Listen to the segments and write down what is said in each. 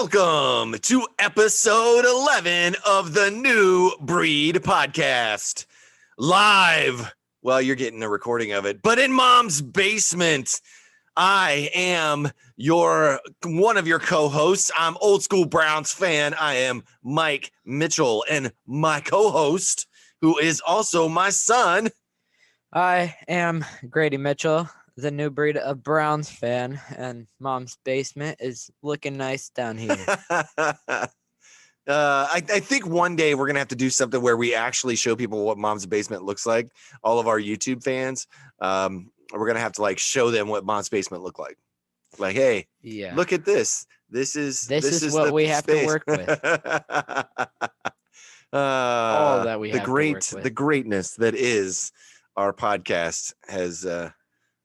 Welcome to episode 11 of the New Breed podcast. Live, well, you're getting a recording of it, but in Mom's basement. I am one of your co-hosts. I'm old school Browns fan. I am Mike Mitchell, and my co-host, who is also my son. I am Grady Mitchell, the New Breed of Browns fan, and Mom's basement is looking nice down here. I think one day we're going to have to do something where we actually show people what Mom's basement looks like. All of our YouTube fans, we're going to have to show them what Mom's basement looked like. Like, hey, yeah, look at this. This is what we have space. to work with. All that we have to work with. The greatness that is our podcast has,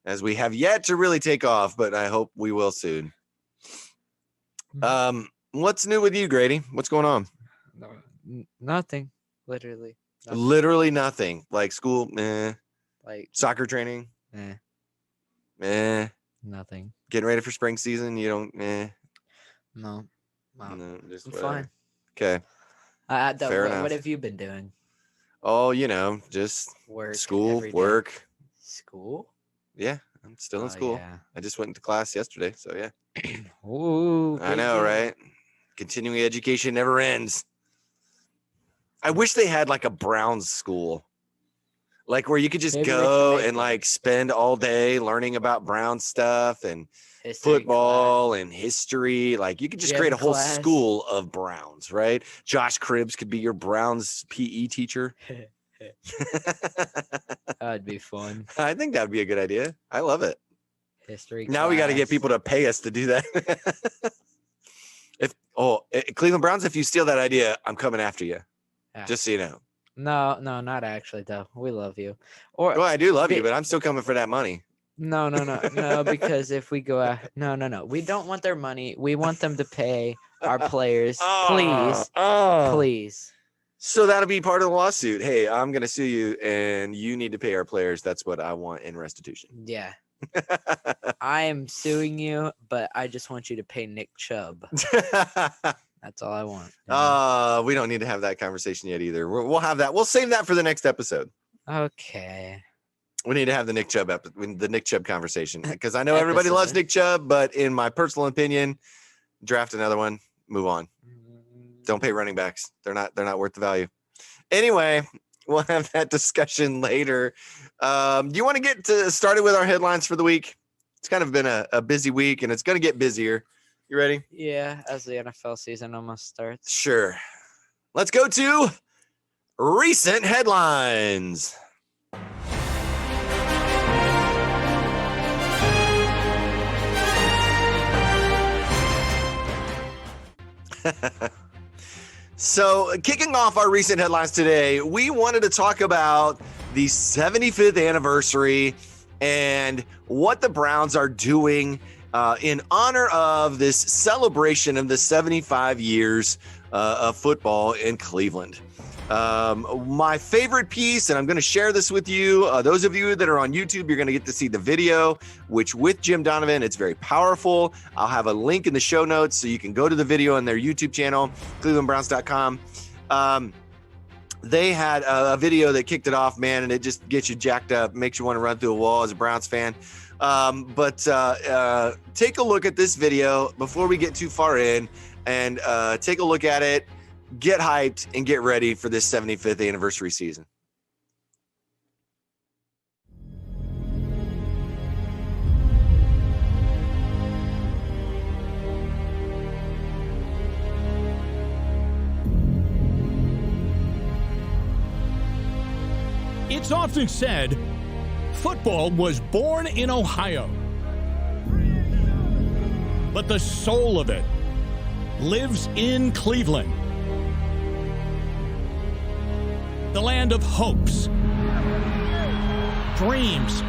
as we have yet to really take off, but I hope we will soon. What's new with you, Grady? What's going on? Nothing. Literally. Nothing. Literally nothing. Like school, Like soccer training, nothing. Getting ready for spring season. You don't, No, just I'm fine. Okay. Fair enough. What have you been doing? Oh, just Work. school, every day. work. School? Yeah, I'm still in school. Yeah. I just went into class yesterday, so yeah. Ooh, I know, right? Continuing education never ends. I wish they had a Browns school, where you could just go and spend all day learning about Brown stuff and History football class. and history. You could just Gym create a whole class. school of Browns, right? Josh Cribbs could be your Browns PE teacher. That'd be fun. I think that'd be a good idea. I love it. History Now we got to get class. people to pay us to do that. Cleveland Browns, if you steal that idea, I'm coming after you. Yeah. Just so you know. No, not actually, though. We love you. Well, I do love you, but I'm still coming for that money. No, because if we go out, no. We don't want their money. We want them to pay our players. Please. So that'll be part of the lawsuit. Hey, I'm going to sue you, and you need to pay our players. That's what I want in restitution. Yeah. I am suing you, but I just want you to pay Nick Chubb. That's all I want. We don't need to have that conversation yet either. We'll have that. We'll save that for the next episode. Okay. We need to have the Nick Chubb conversation, because I know everybody loves Nick Chubb, but in my personal opinion, draft another one, move on. Don't pay running backs. They're not worth the value. Anyway, we'll have that discussion later. Do you want to get started with our headlines for the week? It's kind of been a busy week, and it's going to get busier. You ready? Yeah, as the NFL season almost starts. Sure. Let's go to recent headlines. So, kicking off our recent headlines today, we wanted to talk about the 75th anniversary and what the Browns are doing in honor of this celebration of the 75 years of football in Cleveland. My favorite piece, and I'm going to share this with you. Those of you that are on YouTube, you're going to get to see the video, which with Jim Donovan, it's very powerful. I'll have a link in the show notes so you can go to the video on their YouTube channel, clevelandbrowns.com. They had a video that kicked it off, man, and it just gets you jacked up, makes you want to run through a wall as a Browns fan. But take a look at this video before we get too far in, and take a look at it. Get hyped and get ready for this 75th anniversary season. It's often said, football was born in Ohio. But the soul of it lives in Cleveland. The land of hopes, dreams,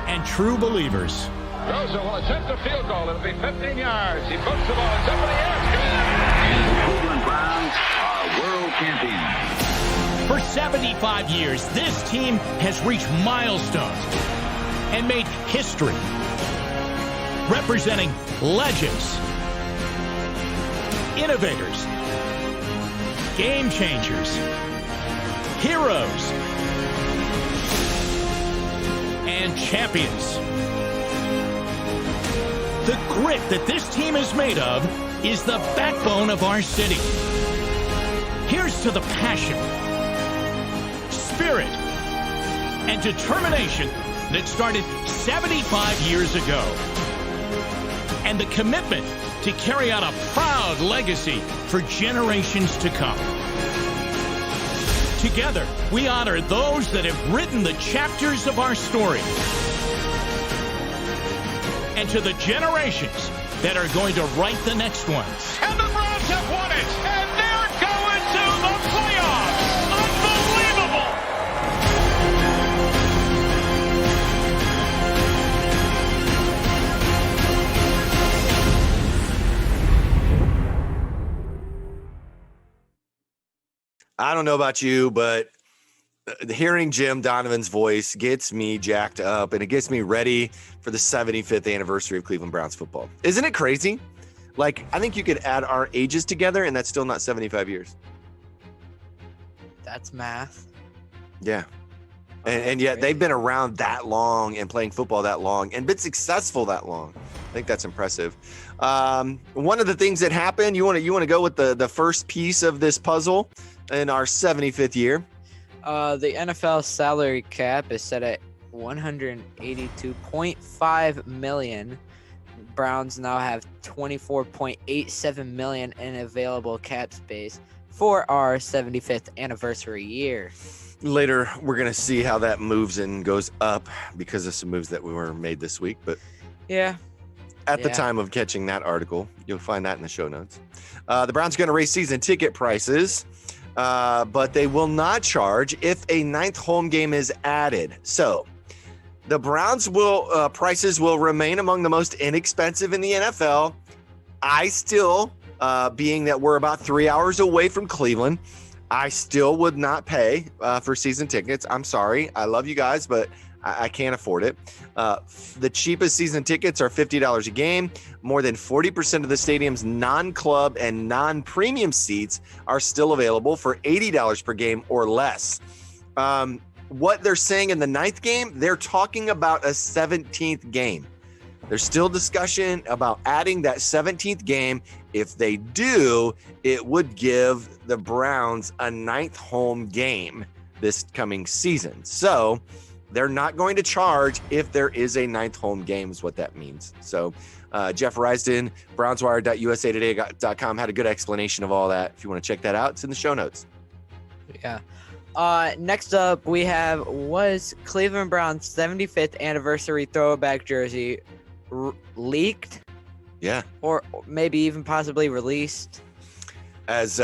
and true believers. Rosa will attempt a field goal. It'll be 15 yards. He puts the ball in somebody else. And the Cleveland Browns are world champions. For 75 years, this team has reached milestones and made history, representing legends innovators, game changers, heroes, and champions. The grit that this team is made of is the backbone of our city. Here's to the passion, spirit, and determination that started 75 years ago, and the commitment to carry out a proud legacy for generations to come. Together, we honor those that have written the chapters of our story. And to the generations that are going to write the next ones. And the Browns have won it, and they're going to the playoffs. Unbelievable! I don't know about you, but hearing Jim Donovan's voice gets me jacked up, and it gets me ready for the 75th anniversary of Cleveland Browns football. Isn't it crazy? Like, I think you could add our ages together, and that's still not 75 years. That's math. Yeah. And yet they've been around that long and playing football that long and been successful that long. I think that's impressive. One of the things that happened, you want to go with the first piece of this puzzle in our 75th year? The NFL salary cap is set at $182.5 million. Browns now have $24.87 million in available cap space for our 75th anniversary year. Later, we're going to see how that moves and goes up because of some moves that were made this week. But yeah, at the time of catching that article, you'll find that in the show notes. The Browns are going to raise season ticket prices. But they will not charge if a ninth home game is added. So the Browns prices will remain among the most inexpensive in the NFL. I still, being that we're about 3 hours away from Cleveland, I still would not pay for season tickets. I'm sorry. I love you guys, but I can't afford it. The cheapest season tickets are $50 a game. More than 40% of the stadium's non-club and non-premium seats are still available for $80 per game or less. What they're saying in the ninth game, they're talking about a 17th game. There's still discussion about adding that 17th game. If they do, it would give the Browns a ninth home game this coming season. So they're not going to charge if there is a ninth home game is what that means. So Jeff Risden, BrownsWire.usatoday.com had a good explanation of all that. If you want to check that out, it's in the show notes. Yeah. Next up, we have was Cleveland Browns 75th anniversary throwback jersey leaked? Yeah. Or maybe even possibly released? As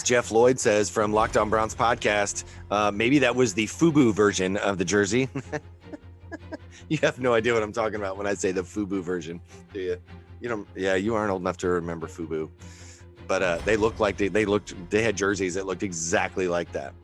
Jeff Lloyd says from Lockdown Browns podcast, maybe that was the FUBU version of the jersey. You have no idea what I'm talking about when I say the FUBU version, do you? You don't. Yeah, you aren't old enough to remember FUBU, but they looked like they had jerseys that looked exactly like that,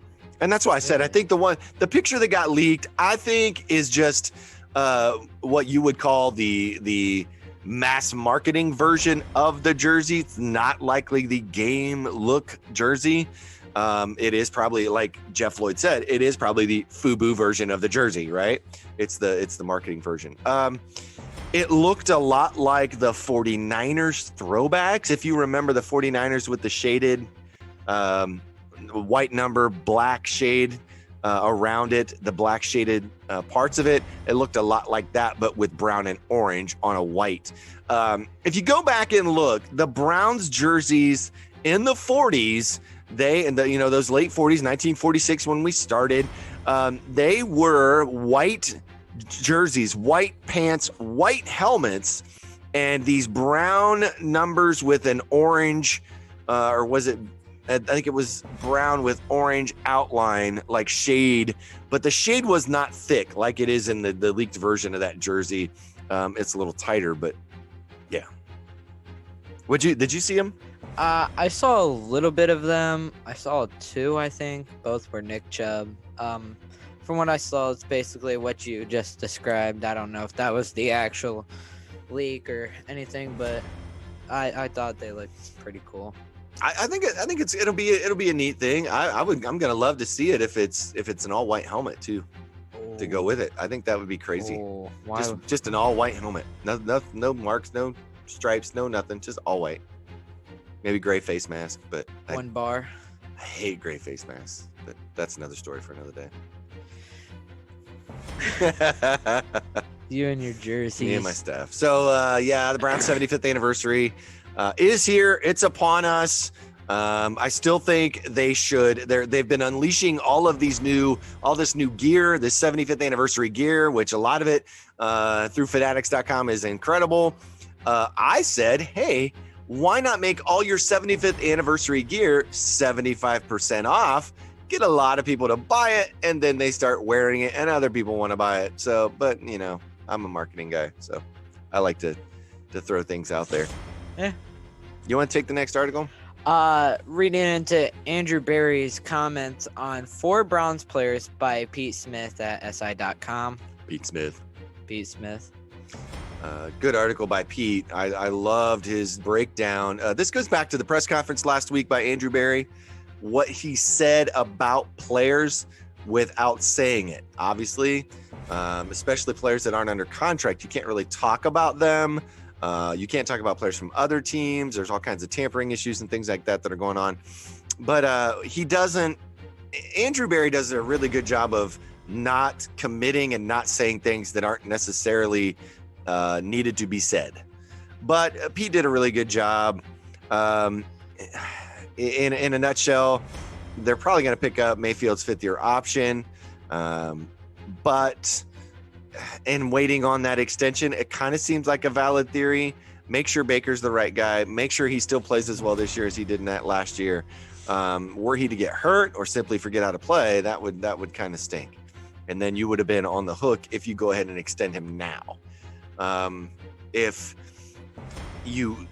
and that's why I said I think the picture that got leaked, I think is just what you would call the mass marketing version of the jersey. It's not likely the game look jersey. It is probably, like Jeff Lloyd said, it is probably the FUBU version of the jersey, right? It's the marketing version. It looked a lot like the 49ers throwbacks. If you remember the 49ers with the shaded white number, black shade around it, the black shaded parts of it, it looked a lot like that, but with brown and orange on a white. If you go back and look, the Browns jerseys in the 40s, those late 40s, 1946 when we started, they were white jerseys, white pants, white helmets, and these brown numbers with an orange, or was it? I think it was brown with orange outline, like shade, but the shade was not thick like it is in the leaked version of that jersey. It's a little tighter, but yeah. Did you see them? I saw a little bit of them. I saw two, I think. Both were Nick Chubb. From what I saw, it's basically what you just described. I don't know if that was the actual leak or anything, but I thought they looked pretty cool. I think it'll be a neat thing. I'm gonna love to see it if it's an all white helmet too, to go with it. I think that would be crazy. Oh, why? Just an all white helmet. No marks, no stripes, no nothing. Just all white. Maybe gray face mask, but One bar. I hate gray face masks. But that's another story for another day. You and your jerseys. Me and my stuff. So the Browns 75th anniversary is here. It's upon us. I still think they've been unleashing all this new gear, this 75th anniversary gear, which a lot of it through fanatics.com is incredible. I said, hey, why not make all your 75th anniversary gear 75% off? Get a lot of people to buy it, and then they start wearing it, and other people want to buy it. So, but I'm a marketing guy, so I like to throw things out there. Yeah. You want to take the next article? Reading into Andrew Berry's comments on 4 Browns players by Pete Smith at SI.com. Pete Smith. Good article by Pete. I loved his breakdown. This goes back to the press conference last week by Andrew Berry. What he said about players without saying it. Obviously, especially players that aren't under contract, you can't really talk about them. You can't talk about players from other teams. There's all kinds of tampering issues and things like that are going on. But Andrew Berry does a really good job of not committing and not saying things that aren't necessarily needed to be said. But Pete did a really good job. In a nutshell, they're probably going to pick up Mayfield's 5th-year option. But in waiting on that extension, it kind of seems like a valid theory. Make sure Baker's the right guy. Make sure he still plays as well this year as he did in that last year. Were he to get hurt or simply forget how to play, that would kind of stink. And then you would have been on the hook if you go ahead and extend him now. If you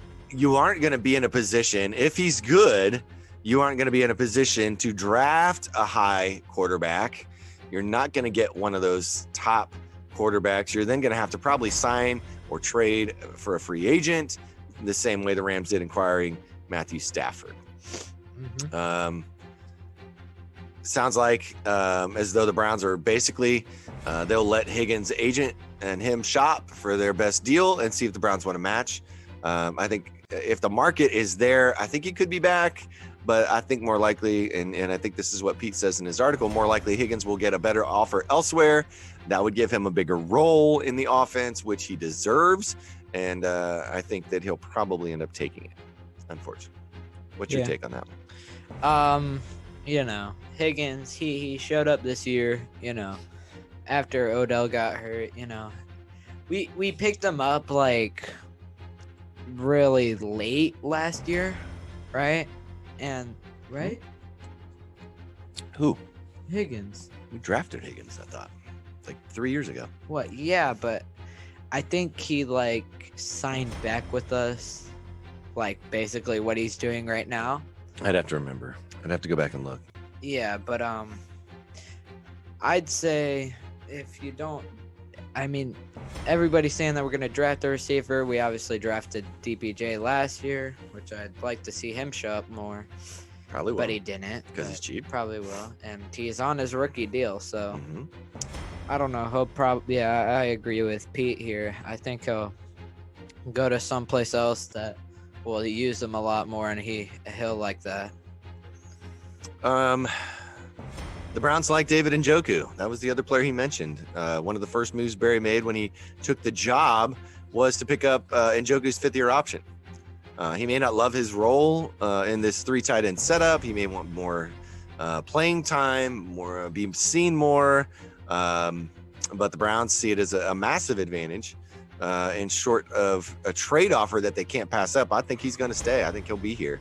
aren't going to be in a position, if he's good, you aren't going to be in a position to draft a high quarterback. You're not going to get one of those top quarterbacks. You're then going to have to probably sign or trade for a free agent, the same way the Rams did acquiring Matthew Stafford. Mm-hmm. Sounds like as though the Browns are basically they'll let Higgins' agent and him shop for their best deal and see if the Browns want to match. I think if the market is there, I think he could be back, but I think more likely, and I think this is what Pete says in his article, more likely Higgins will get a better offer elsewhere. That would give him a bigger role in the offense, which he deserves. And I think that he'll probably end up taking it, unfortunately. What's your take on that one? Higgins, he showed up this year, after Odell got hurt, we picked him up like really late last year, right? And right? Who? Higgins. We drafted Higgins, I thought, like 3 years ago. What? Yeah, but I think he signed back with us, basically what he's doing right now. I'd have to remember. I'd have to go back and look. Yeah, but I'd say if you don't, everybody's saying that we're going to draft a receiver. We obviously drafted DPJ last year, which I'd like to see him show up more. Probably will. But he didn't. Because he's cheap. Probably will. And he's on his rookie deal, so Mm-hmm. I don't know. He'll probably, I agree with Pete here. I think he'll go to someplace else that will use him a lot more, and he'll like that. The Browns like David Njoku. That was the other player he mentioned. One of the first moves Barry made when he took the job was to pick up Njoku's 5th-year option. He may not love his role in this 3 tight end setup. He may want more playing time, more be seen more. But the Browns see it as a massive advantage. And short of a trade offer that they can't pass up, I think he's going to stay. I think he'll be here.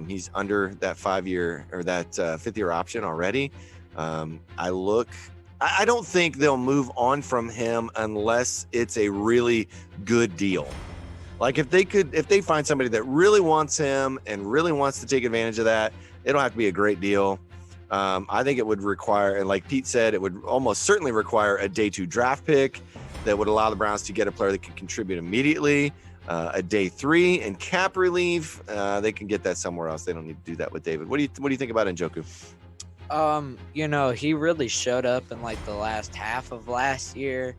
He's under that 5-year or that 5th-year option already. I don't think they'll move on from him unless it's a really good deal. Like if they find somebody that really wants him and really wants to take advantage of that, it'll have to be a great deal. I think it would require, and like Pete said, it would almost certainly require a day 2 draft pick that would allow the Browns to get a player that can contribute immediately. a day 3 and cap relief. They can get that somewhere else. They don't need to do that with David. What do you think about Njoku? He really showed up in like the last half of last year.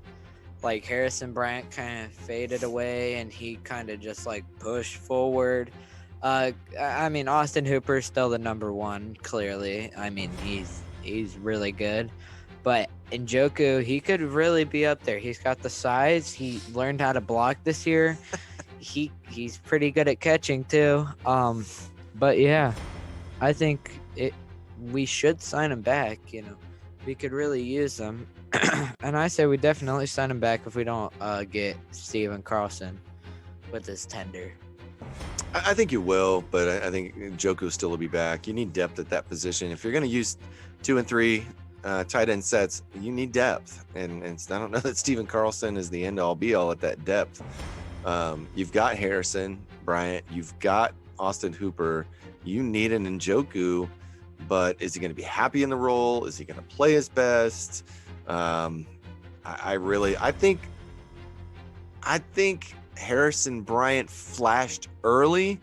Like Harrison Bryant kind of faded away and he kind of just like pushed forward. Austin Hooper's still the number 1, clearly. I mean, he's really good. But Njoku, he could really be up there. He's got the size. He learned how to block this year. He's pretty good at catching too. But yeah, I think we should sign him back. We could really use him. And I say we definitely sign him back if we don't get Steven Carlson with his tender. I think you will, but I think Njoku still will be back. You need depth at that position. If you're going to use 2 and 3 tight end sets, you need depth. And I don't know that Steven Carlson is the end-all be-all at that depth. You've got Harrison Bryant. You've got Austin Hooper. You need an Njoku, but is he going to be happy in the role? Is he going to play his best? I think Harrison Bryant flashed early,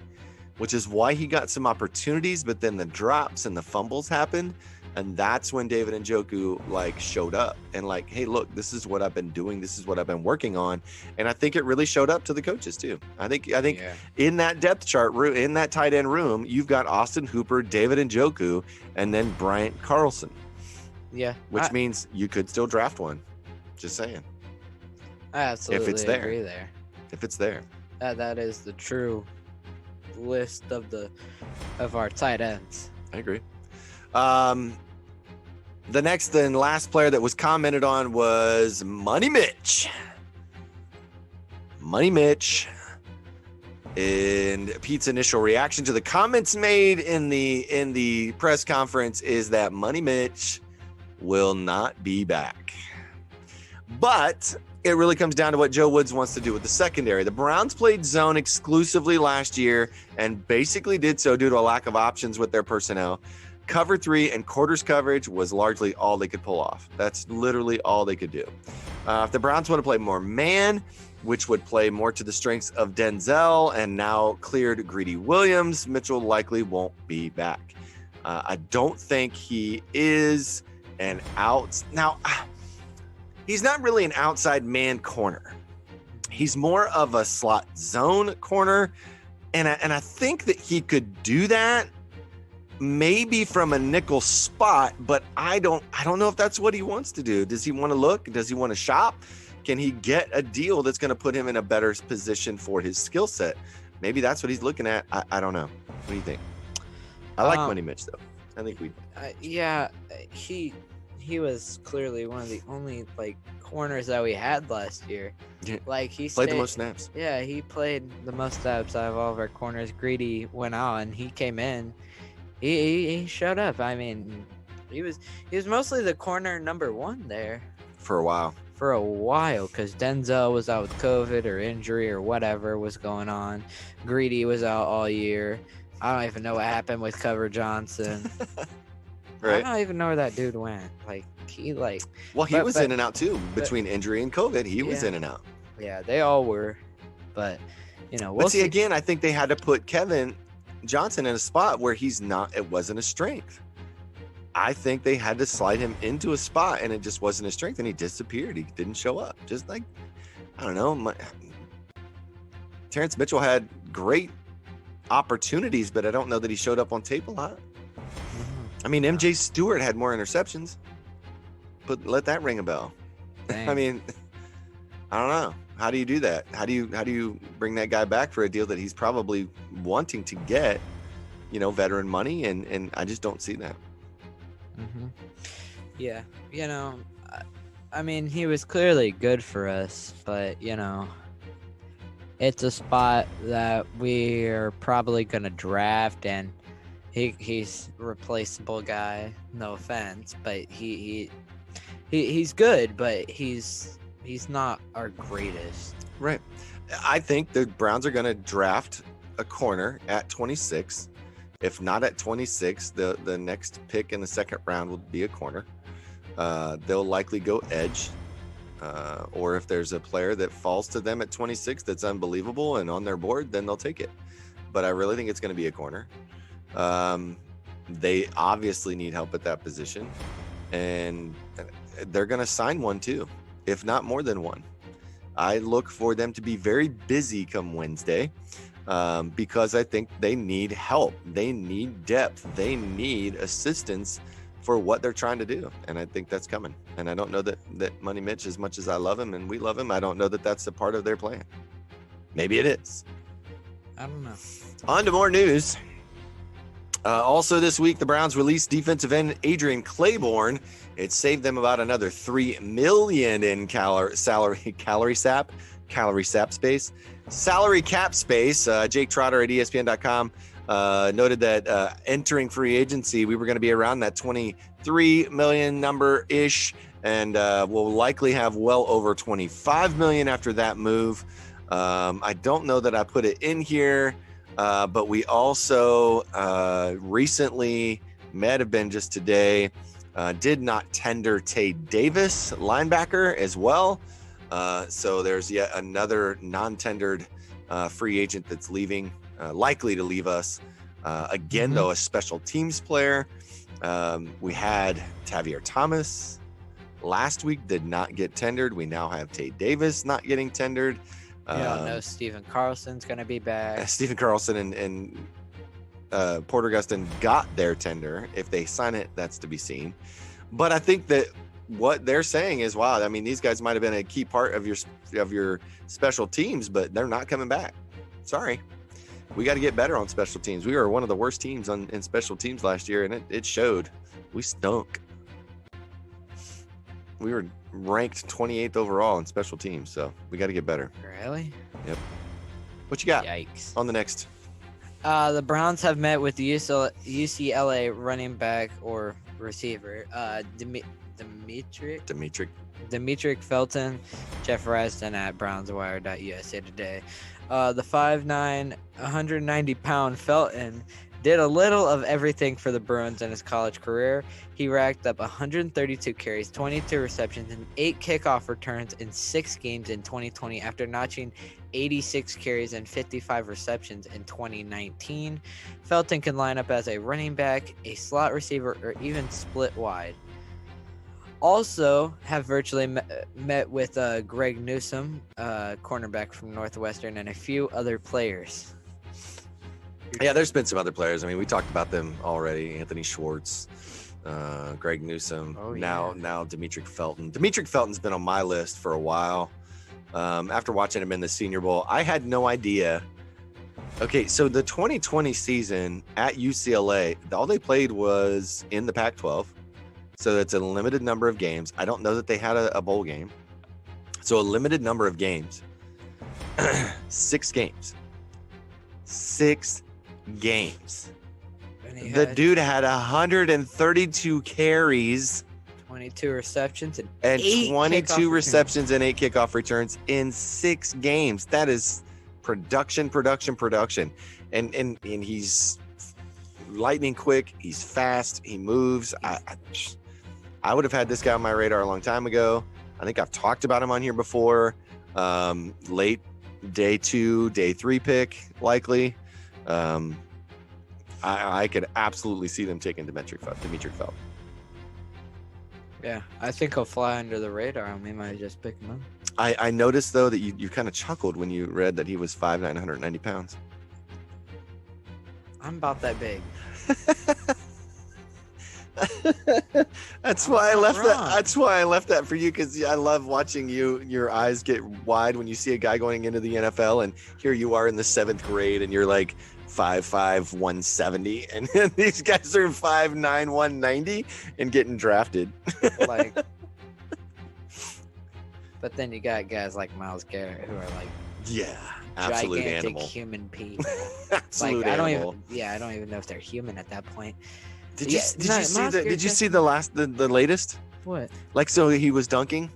which is why he got some opportunities, but then the drops and the fumbles happened. And that's when David Njoku showed up and hey, look, this is what I've been doing. This is what I've been working on. And I think it really showed up to the coaches too. I think in that depth chart room, in that tight end room, you've got Austin Hooper, David Njoku, and then Bryant Carlson. Yeah. Which means you could still draft one. Just saying. I absolutely agree there. If it's there. That is the true list of our tight ends. I agree. The next and last player that was commented on was Money Mitch. Money Mitch. And Pete's initial reaction to the comments made in the press conference is that Money Mitch will not be back. But it really comes down to what Joe Woods wants to do with the secondary. The Browns played zone exclusively last year and basically did so due to a lack of options with their personnel. Cover 3 and quarters coverage was largely all they could pull off. That's literally all they could do. If the Browns want to play more man, which would play more to the strengths of Denzel and now cleared Grady Williams, Mitchell likely won't be back. I don't think he is an out. Now, he's not really an outside man corner. He's more of a slot zone corner. And I think that he could do that maybe from a nickel spot, but I don't know if that's what he wants to do. Does he want to look? Does he want to shop? Can he get a deal that's going to put him in a better position for his skill set? Maybe that's what he's looking at. I don't know. What do you think? I like Money Mitch though. I think he was clearly one of the only corners that we had last year. Yeah. He played the most snaps. Yeah, he played the most snaps out of all of our corners. Greedy went on. He came in. He showed up. I mean, he was mostly the corner number 1 there for a while. Because Denzel was out with COVID or injury or whatever was going on. Greedy was out all year. I don't even know what happened with Cover Johnson. Right. I don't even know where that dude went. He was in and out too between injury and COVID. He was in and out. Yeah, they all were. But we'll see. Again, I think they had to put Kevin Johnson in a spot where he's not. It wasn't a strength. I think they had to slide him into a spot, and it just wasn't his strength, and he disappeared. He didn't show up. Just I don't know. Terrence Mitchell had great opportunities, but I don't know that he showed up on tape a lot. I mean, MJ Stewart had more interceptions, but let that ring a bell. I mean, I don't know. How do you do that? How do you bring that guy back for a deal that he's probably wanting to get, veteran money, and I just don't see that. Mm-hmm. Yeah, I mean, he was clearly good for us, but it's a spot that we are probably gonna draft, and he's a replaceable guy. No offense, but he's good, but he's not our greatest. Right. I think the Browns are gonna draft a corner at 26. If not at 26, the next pick in the second round will be a corner. They'll likely go edge. or if there's a player that falls to them at 26 that's unbelievable and on their board, then they'll take it. But I really think it's going to be a corner. They obviously need help at that position, and they're going to sign one too, if not more than one. I look for them to be very busy come Wednesday, because I think they need help. They need depth. They need assistance for what they're trying to do. And I think that's coming. And I don't know that Money Mitch, as much as I love him and we love him, I don't know that that's a part of their plan. Maybe it is. I don't know. On to more news. Also this week, the Browns released defensive end Adrian Claiborne. It saved them about another $3 million in salary cap space. Jake Trotter at ESPN.com noted that entering free agency, we were going to be around that 23 million number ish, and we'll likely have well over 25 million after that move. I don't know that I put it in here. But we also recently, might have been just today, did not tender Tay Davis, linebacker, as well. So there's yet another non-tendered free agent that's leaving, likely to leave us. Again, though, a special teams player. We had Tavier Thomas last week, did not get tendered. We now have Tay Davis not getting tendered. No, Stephen Carlson's going to be back. Stephen Carlson and Porter Gustin got their tender. If they sign it, that's to be seen. But I think that what they're saying is, wow, I mean, these guys might have been a key part of your special teams, but they're not coming back. Sorry. We got to get better on special teams. We were one of the worst teams in special teams last year, and it showed. We stunk. We were ranked 28th overall in special teams, so we got to get better. Really? Yep. What you got? Yikes. On the next? The Browns have met with the UCLA running back or receiver, Demetric Felton. Jeff Raston at BrownsWire.USA Today. The 5'9", 190-pound Felton did a little of everything for the Bruins in his college career. He racked up 132 carries, 22 receptions, and 8 kickoff returns in 6 games in 2020 after notching 86 carries and 55 receptions in 2019. Felton can line up as a running back, a slot receiver, or even split wide. Also have virtually met with Greg Newsome, cornerback from Northwestern, and a few other players. Yeah, there's been some other players. I mean, we talked about them already. Anthony Schwartz, Greg Newsome, now Demetric Felton. Demetric Felton's been on my list for a while. After watching him in the Senior Bowl, I had no idea. Okay, so the 2020 season at UCLA, all they played was in the Pac-12. So it's a limited number of games. I don't know that they had a bowl game. So a limited number of games. 6 games. 6 games. The dude had 132 carries, 22 receptions, and 22 receptions and 8 kickoff returns in 6 games. That is production. And he's lightning quick. He's fast. He moves. I would have had this guy on my radar a long time ago. I think I've talked about him on here before. Late day 2, day 3 pick, likely. I could absolutely see them taking Demetric Felton. Yeah, I think he'll fly under the radar, and we might just pick him up. I noticed, though, that you kind of chuckled when you read that he was 5'9", 190 pounds. I'm about that big. That's why I left that. That's why I left that for you, because I love watching your eyes get wide when you see a guy going into the NFL, and here you are in the 7th grade, and you're like 5'5", 170, and these guys are 5'9", 190 and getting drafted. But then you got guys like Myles Garrett who are like, absolute gigantic animal, human people. absolute animal. I don't even know if they're human at that point. Did you see the latest? What? Like, so he was dunking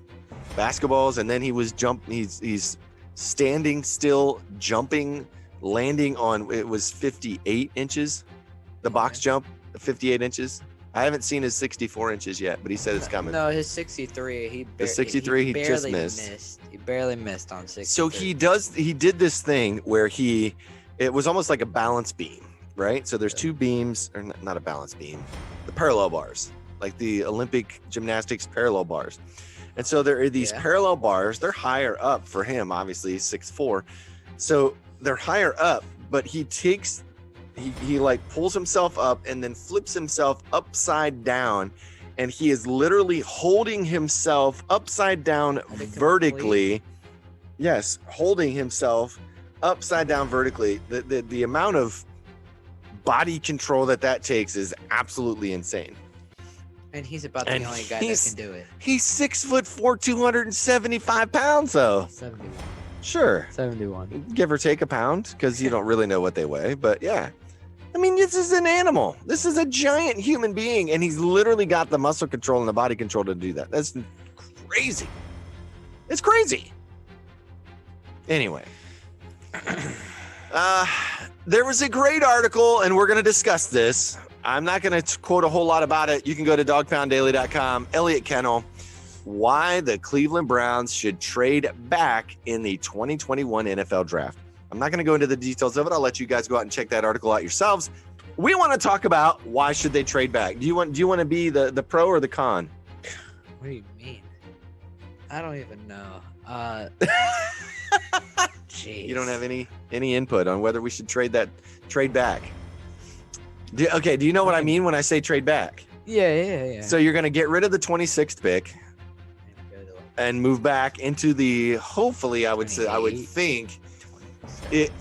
basketballs, and then he was he's standing still, jumping, landing on, it was 58 inches, the box jump, 58 inches. I haven't seen his 64 inches yet, but he said it's coming. No, his 63. He just barely missed. He barely missed on 63. So he did this thing where it was almost like a balance beam, right? So there's two beams, or not a balance beam, the parallel bars, like the Olympic gymnastics parallel bars. And so there are these parallel bars. They're higher up for him, obviously, he's 6'4". So they're higher up, but he like pulls himself up and then flips himself upside down. And he is literally holding himself upside down vertically. Yes, holding himself upside down vertically. The amount of body control that takes is absolutely insane. And he's about the only guy that can do it. He's 6'4", 275 pounds, though. 71. Sure. 71. Give or take a pound, because you don't really know what they weigh. But yeah. I mean, this is an animal. This is a giant human being, and he's literally got the muscle control and the body control to do that. That's crazy. It's crazy. Anyway. There was a great article, and we're going to discuss this. I'm not going to quote a whole lot about it. You can go to dogpounddaily.com. Elliott Kennel, why the Cleveland Browns should trade back in the 2021 NFL Draft. I'm not going to go into the details of it. I'll let you guys go out and check that article out yourselves. We want to talk about why should they trade back. Do you want to be the pro or the con? What do you mean? I don't even know. Jeez. You don't have any input on whether we should trade back. Do you know what I mean when I say trade back? Yeah. So you're going to get rid of the 26th pick and move back into the, hopefully, I would think it.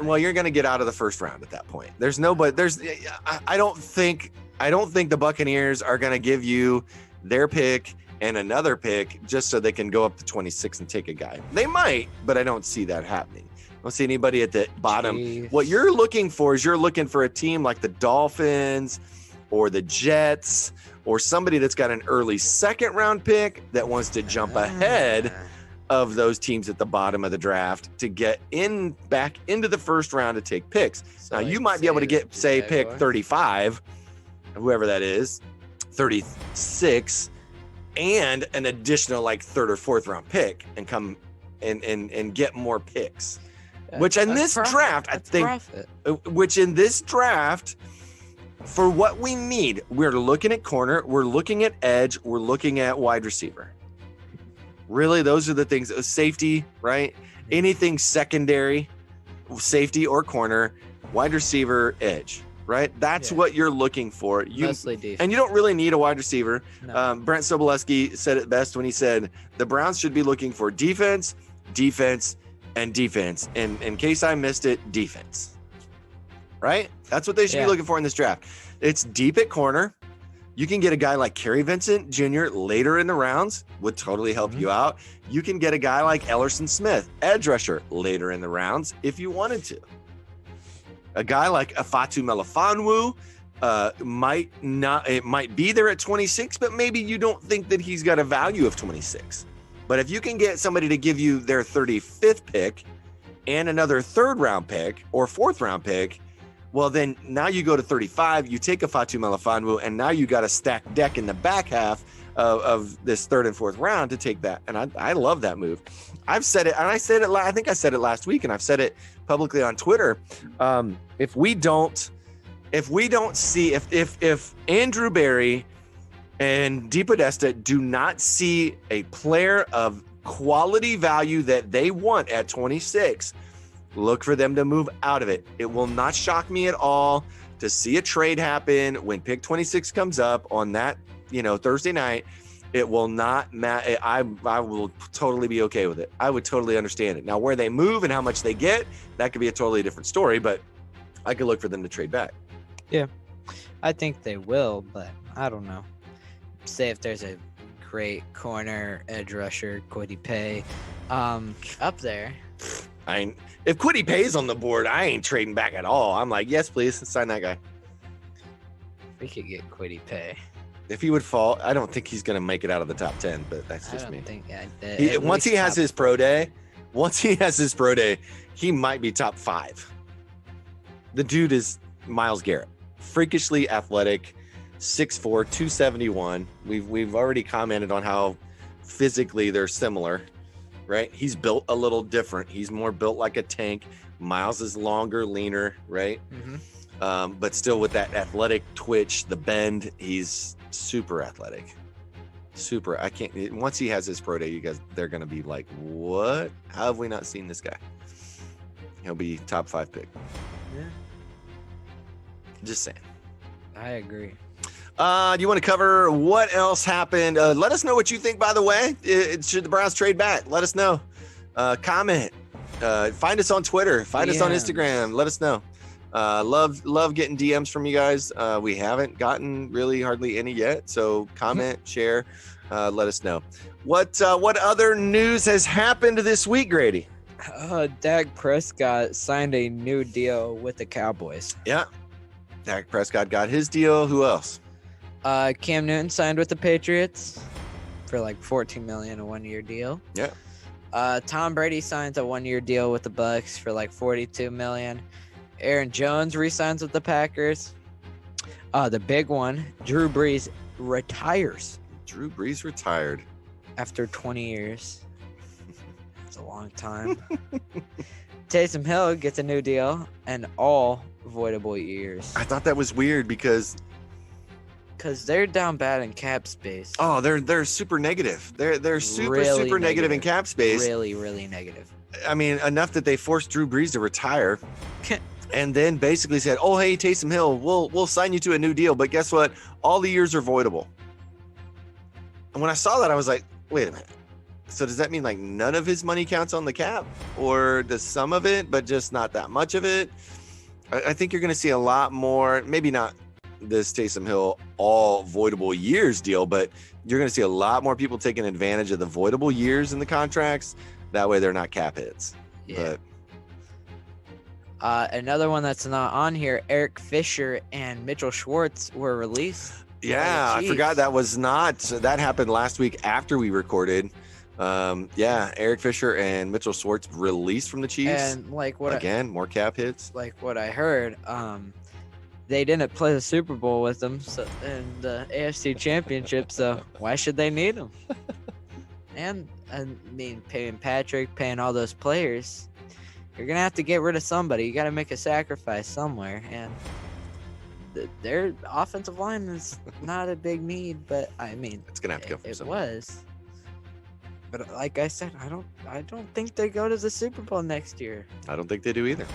Well, you're going to get out of the first round at that point. I don't think the Buccaneers are going to give you their pick and another pick just so they can go up to 26 and take a guy. They might, but I don't see that happening. I don't see anybody at the bottom. Jeez. What you're looking for is a team like the Dolphins or the Jets or somebody that's got an early second round pick that wants to jump ahead of those teams at the bottom of the draft to get back into the first round to take picks. So now, you might be able to get, say, pick 35, whoever that is, 36, and an additional like third or fourth round pick and come and get more picks. Which in this draft, for what we need, we're looking at corner, we're looking at edge, we're looking at wide receiver. Really, those are the things. Safety, right? Anything secondary, safety or corner, wide receiver, edge, right? That's what you're looking for. Mostly defense. And you don't really need a wide receiver. No. Brent Sobolewski said it best when he said the Browns should be looking for defense, and defense. And in case I missed it, defense. Right? That's what they should be looking for in this draft. It's deep at corner. You can get a guy like Kerry Vincent Jr. later in the rounds, would totally help you out. You can get a guy like Ellerson Smith, edge rusher, later in the rounds if you wanted to. A guy like Afatu Melifonwu might be there at 26, but maybe you don't think that he's got a value of 26. But if you can get somebody to give you their 35th pick and another third round pick or fourth round pick, well, then now you go to 35, you take a Fatu Melifonwu, and now you got a stacked deck in the back half of this third and fourth round to take that. And I love that move. I've said it, and I think I said it last week, and I've said it publicly on Twitter. If Andrew Berry and DePodesta do not see a player of quality value that they want at 26, look for them to move out of it. It will not shock me at all to see a trade happen when pick 26 comes up on that, Thursday night. It will not matter. I will totally be okay with it. I would totally understand it. Now, where they move and how much they get, that could be a totally different story, but I could look for them to trade back. Yeah, I think they will, but I don't know. Say if there's a great corner edge rusher, Kwity Paye, up there. If Kwity Paye's on the board, I ain't trading back at all. I'm like, yes, please, sign that guy. We could get Kwity Paye. If he would fall, I don't think he's going to make it out of the top 10, but that's just me. Once he has his pro day, he might be top 5. The dude is Myles Garrett, freakishly athletic, 6'4", 271. We've already commented on how physically they're similar, right? He's built a little different. He's more built like a tank. Miles is longer, leaner, right? But still with that athletic twitch, the bend, he's super athletic. Super. I can't. Once he has his pro day, you guys, they're gonna be like, what? How have we not seen this guy? He'll be top 5 pick. Yeah. Just saying. I agree. Do you want to cover what else happened? Let us know what you think, by the way. Should the Browns trade back? Let us know. Comment. Find us on Twitter. Find us on Instagram. Let us know. Love getting DMs from you guys. We haven't gotten really hardly any yet. So comment, share, let us know. What other news has happened this week, Grady? Dak Prescott signed a new deal with the Cowboys. Yeah. Dak Prescott got his deal. Who else? Cam Newton signed with the Patriots for like $14 million, a 1-year deal. Yeah. Tom Brady signs a 1-year deal with the Bucs for like $42 million. Aaron Jones re-signs with the Packers. The big one, Drew Brees retires. Drew Brees retired after 20 years. It's a long time. Taysom Hill gets a new deal and all voidable years. I thought that was weird because they're down bad in cap space. Oh, they're super negative. They're super Really super negative in cap space. Really, really negative. I mean, enough that they forced Drew Brees to retire. And then basically said, "Oh, hey, Taysom Hill, we'll sign you to a new deal, but guess what? All the years are voidable." And when I saw that, I was like, "Wait a minute. So does that mean like none of his money counts on the cap, or does some of it, but just not that much of it?" I think you're going to see a lot more. Maybe not this Taysom Hill all voidable years deal, but you're going to see a lot more people taking advantage of the voidable years in the contracts. That way, they're not cap hits. Yeah. But another one that's not on here, Eric Fisher and Mitchell Schwartz were released. yeah, I forgot that happened last week after we recorded. Eric Fisher and Mitchell Schwartz released from the Chiefs. And like what more cap hits. Like what I heard, they didn't play the Super Bowl with them, and the AFC Championship. So why should they need them? And I mean, paying Patrick, paying all those players. You're going to have to get rid of somebody. You got to make a sacrifice somewhere. And their offensive line is not a big need, but I mean, it's going to have to go from it somewhere. was. But like I said, I don't think they go to the Super Bowl next year. I don't think they do either.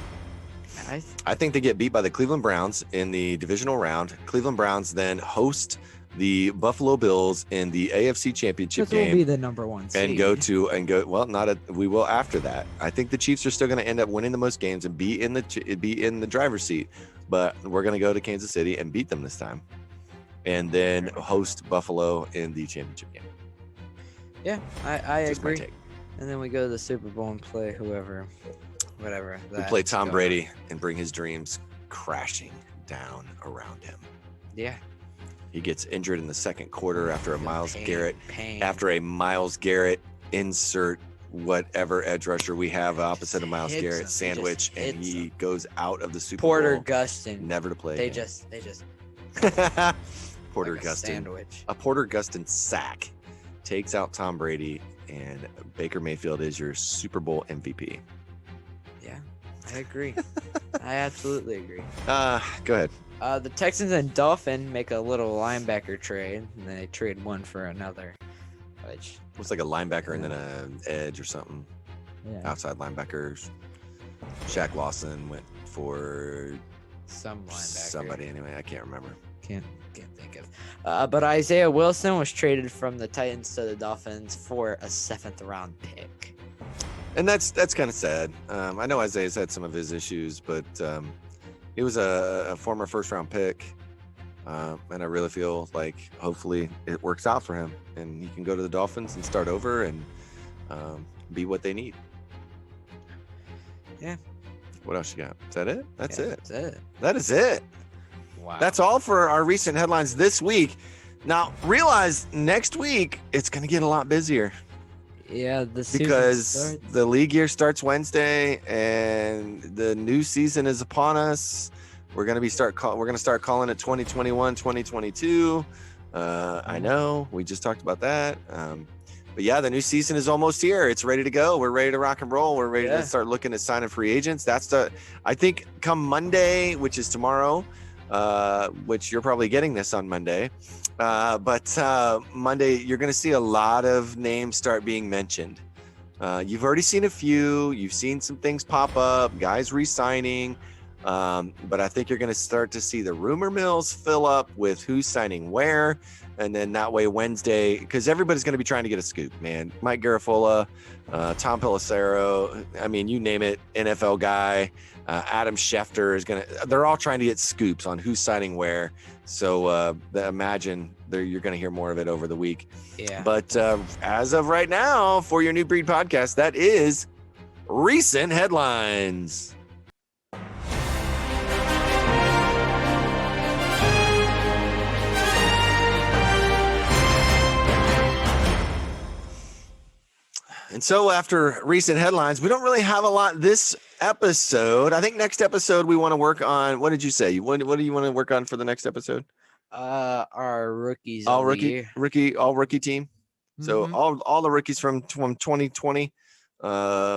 I think they get beat by the Cleveland Browns in the divisional round. Cleveland Browns then host the Buffalo Bills in the AFC Championship game. Will be the number one seed. We will after that. I think the Chiefs are still going to end up winning the most games and be in the driver's seat, but we're going to go to Kansas City and beat them this time, and then host Buffalo in the championship game. Yeah, I Just my agree. take. And then we go to the Super Bowl and play whatever. We play Tom Brady and bring his dreams crashing down around him. Yeah. He gets injured in the second quarter after a Myles Garrett. Pain. After a Myles Garrett insert whatever edge rusher we have opposite of Myles Garrett sandwich, and he goes out of the Super Porter Bowl. Gustin. Never to play. They again. just Porter like a Gustin. sandwich. A Porter Gustin sack takes out Tom Brady, and Baker Mayfield is your Super Bowl MVP. Yeah, I agree. I absolutely agree. Go ahead. The Texans and Dolphins make a little linebacker trade, and they trade one for another. Which Looks like a linebacker and then an edge or something. yeah, Outside linebackers. Shaq Lawson went for some linebacker. somebody anyway. I can't remember. Can't think of. But Isaiah Wilson was traded from the Titans to the Dolphins for a 7th round pick. And that's kind of sad. I know Isaiah's had some of his issues, but he was a former first-round pick, and I really feel like hopefully it works out for him, and he can go to the Dolphins and start over and be what they need. Yeah. What else you got? Is that it? That's it. That's it. That is it. Wow. That's all for our recent headlines this week. Now, realize next week it's going to get a lot busier. Yeah, Because the league year starts Wednesday and the new season is upon us. We're going to start calling it 2021, 2022. I know we just talked about that. But yeah, the new season is almost here. It's ready to go. We're ready to rock and roll. We're ready to start looking at signing free agents. I think come Monday, which is tomorrow, which you're probably getting this on Monday. But Monday, you're going to see a lot of names start being mentioned. You've already seen a few. You've seen some things pop up, guys re-signing. But I think you're going to start to see the rumor mills fill up with who's signing where. And then that way Wednesday, because everybody's going to be trying to get a scoop, man. Mike Garafolo, Tom Pelissero, I mean, you name it, NFL guy, Adam Schefter they're all trying to get scoops on who's signing where. So imagine you're going to hear more of it over the week. Yeah. But as of right now, for your New Breed podcast, that is recent headlines. And so after recent headlines, we don't really have a lot this episode. I think next episode we want to work on, what did you say? What do you want to work on for the next episode? Our rookies. All rookie team. So all the rookies from 2020,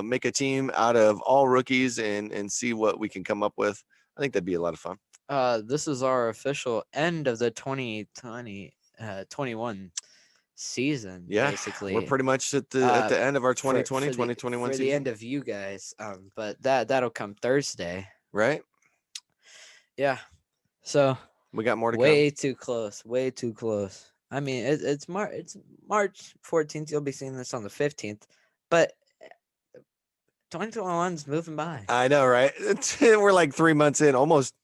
make a team out of all rookies and see what we can come up with. I think that'd be a lot of fun. This is our official end of the 2021 season. Yeah, basically we're pretty much at the end of our 2020 2021 for season. the end of you guys. But that'll come Thursday, right? Yeah. So we got more to way come. too close. I mean, it's March 14th. You'll be seeing this on the 15th, but 2021's moving by. I know, right? We're like 3 months in, almost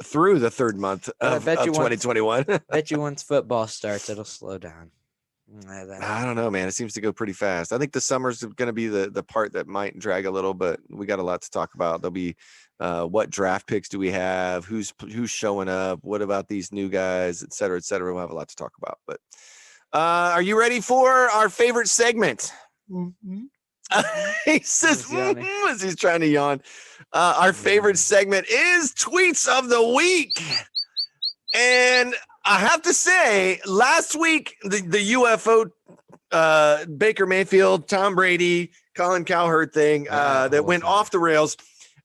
through the third month of 2021. Bet you once football starts, it'll slow down. I don't know, man. It seems to go pretty fast. I think the summer's going to be the part that might drag a little, but we got a lot to talk about. There'll be what draft picks do we have? Who's showing up? What about these new guys, et cetera, et cetera. We'll have a lot to talk about. But are you ready for our favorite segment? Mm-hmm. He says, as he's trying to yawn. Our favorite segment is Tweets of the Week. And I have to say, last week, the UFO Baker Mayfield, Tom Brady, Colin Cowherd thing that went off the rails.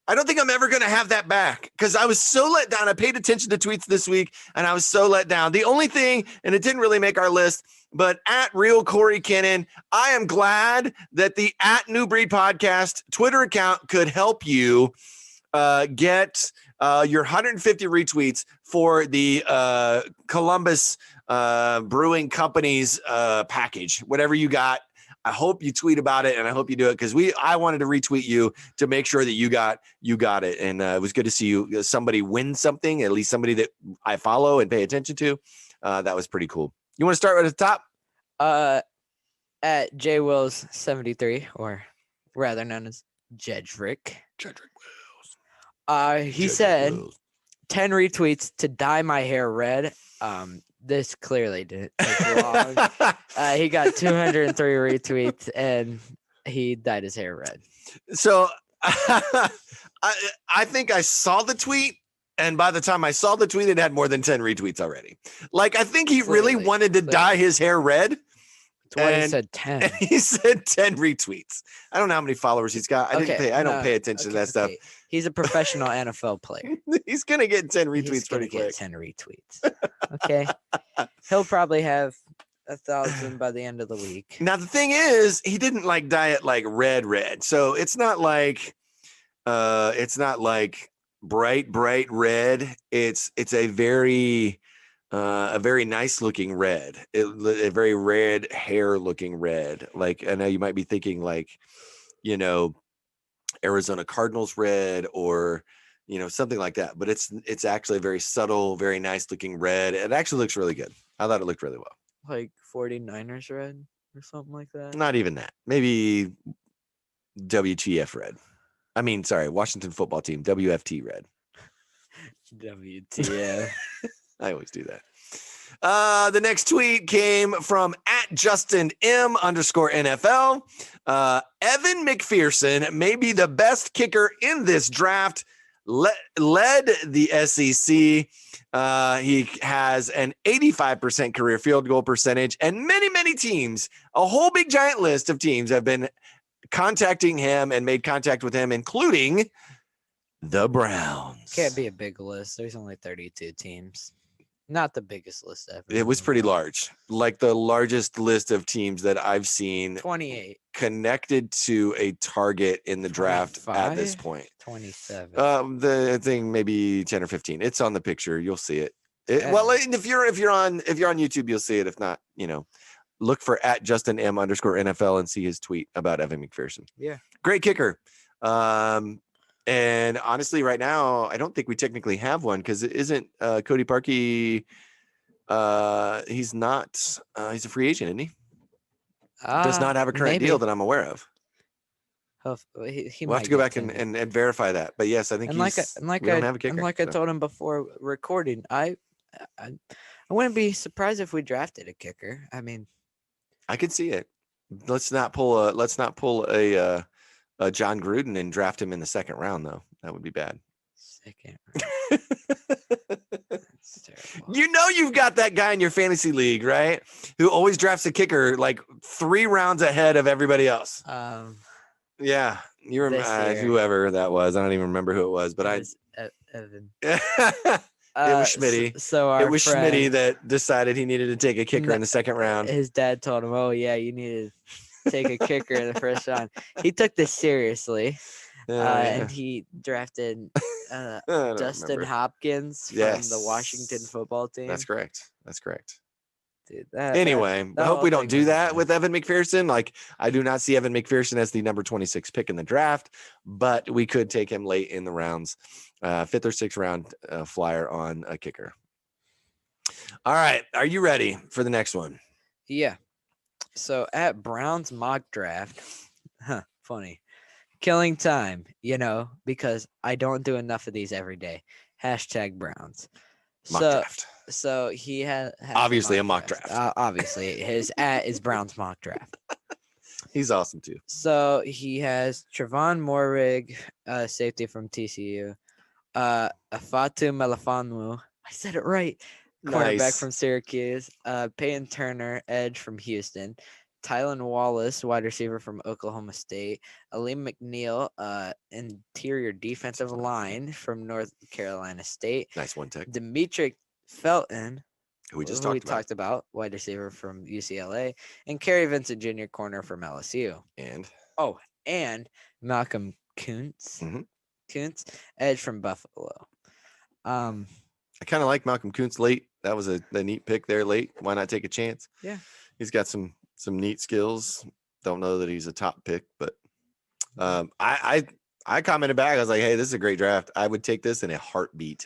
I don't think I'm ever going to have that back because I was so let down. I paid attention to tweets this week and I was so let down. The only thing, and it didn't really make our list, but at Real Corey Kennan, I am glad that the at New Breed Podcast Twitter account could help you get your 150 retweets for the Columbus Brewing Company's package, whatever you got. I hope you tweet about it and I hope you do it because I wanted to retweet you to make sure that you got it. And it was good to see somebody win something, at least somebody that I follow and pay attention to. That was pretty cool. You want to start right at the top? At JWills73, or rather known as Jedrick. He said 10 retweets to dye my hair red. This clearly didn't take long. He got 203 retweets and he dyed his hair red. So I think I saw the tweet. And by the time I saw the tweet, it had more than 10 retweets already. Like, I think he really wanted to dye his hair red. That's why he said 10. And he said 10 retweets. I don't know how many followers he's got. I don't pay attention to that stuff. He's a professional NFL player. He's going to get 10 retweets pretty quick. Get 10 retweets. Okay. He'll probably have 1,000 by the end of the week. Now, the thing is, he didn't like dye it like red. So it's not like bright red. It's a very nice looking red, a very red hair looking red. Like, I know you might be thinking like, Arizona Cardinals red or, something like that, but it's actually a very subtle, very nice looking red. It actually looks really good. I thought it looked really well. Like 49ers red or something like that. Not even that. Maybe WTF red. I mean, sorry, Washington Football Team, WFT red. WTF. I always do that. The next tweet came from @JustinM_NFL. Evan McPherson may be the best kicker in this draft. led the SEC. He has an 85% career field goal percentage, and many teams, a whole big giant list of teams have been contacting him and made contact with him, including the Browns. Can't be a big list. There's only 32 teams. Not the biggest list ever. It was pretty large, like the largest list of teams that I've seen 28. connected to a target in the draft at this 25? point. 27. The thing maybe 10 or 15. It's on the picture. You'll see it. Yeah. Well, if you're on YouTube, you'll see it. If not, look for @JustinM_NFL and see his tweet about Evan McPherson. Yeah. Great kicker. And honestly, right now, I don't think we technically have one because it isn't Cody Parkey. He's not. He's a free agent, isn't he? Does not have a current deal that I'm aware of. We'll have to go back and verify that. But yes, I think we don't have a kicker. And like I told him before recording, I wouldn't be surprised if we drafted a kicker. I mean, I could see it. Let's not pull a John Gruden and draft him in the second round, though. That would be bad. Second round. That's terrible. You've got that guy in your fantasy league, right? Who always drafts a kicker like 3 rounds ahead of everybody else. Yeah, you remember whoever that was. I don't even remember who it was, but Evan. It was Schmitty. So it was Schmitty that decided he needed to take a kicker in the second round. His dad told him, "Oh yeah, you need to take a kicker in the first round." He took this seriously, and he drafted Justin Hopkins from the Washington football team. That's correct. Dude, anyway, I hope we don't do that with Evan McPherson. Like, I do not see Evan McPherson as the number 26 pick in the draft, but we could take him late in the rounds, 5th or 6th round flyer on a kicker. All right. Are you ready for the next one? Yeah. So at Browns mock draft, funny, killing time, because I don't do enough of these every day. #Browns. Mock draft. So he has obviously a mock draft. Obviously, his @is Browns mock draft. He's awesome too. So he has Trevon Moehrig, safety from TCU, Afatu Melifonwu. I said it right. Cornerback from Syracuse. Peyton Turner, edge from Houston. Tylan Wallace, wide receiver from Oklahoma State. Aleem McNeil, interior defensive line from North Carolina State. Nice one, Tech. Dimitri Felton, who we talked about, wide receiver from UCLA. And Kerry Vincent Jr., corner from LSU. And Malcolm Kuntz. Mm-hmm. Kuntz, edge from Buffalo. I kind of like Malcolm Kuntz late. That was a neat pick there late. Why not take a chance? Yeah. He's got some neat skills. Don't know that he's a top pick, but I commented back. I was like, hey, this is a great draft. I would take this in a heartbeat.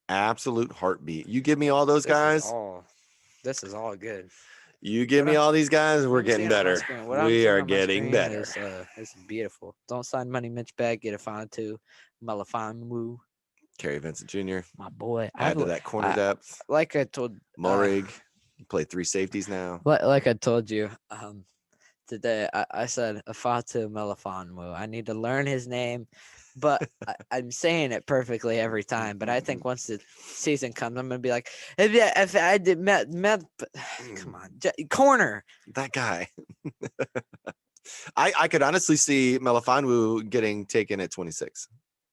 Absolute heartbeat. You give me all those guys. This is all good. You give me all these guys, we're getting better. We are getting better. It's beautiful. Don't sign money, Mitch Bag. Get a Afatu Melifonwu. Kerry Vincent Jr. My boy. Add to that corner depth. Like I told Moehrig. Play 3 safeties now. Like I told you today, I said Afatu Melifonwu. I need to learn his name, but I'm saying it perfectly every time. But I think once the season comes, I'm gonna be like, if I did come on, corner. That guy. I could honestly see Melifonwu getting taken at 26.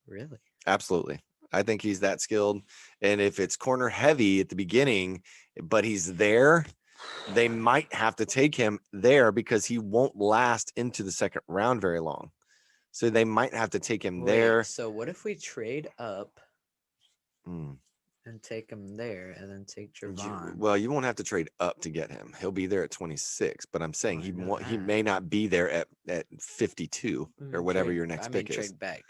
Really? Absolutely. I think he's that skilled. And if it's corner heavy at the beginning, but he's there, they might have to take him there because he won't last into the second round very long. So they might have to take him there. So what if we trade up and take him there and then take Trevon? Well, you won't have to trade up to get him. He'll be there at 26, but I'm saying he may not be there at 52 or whatever your next pick is. Trade back.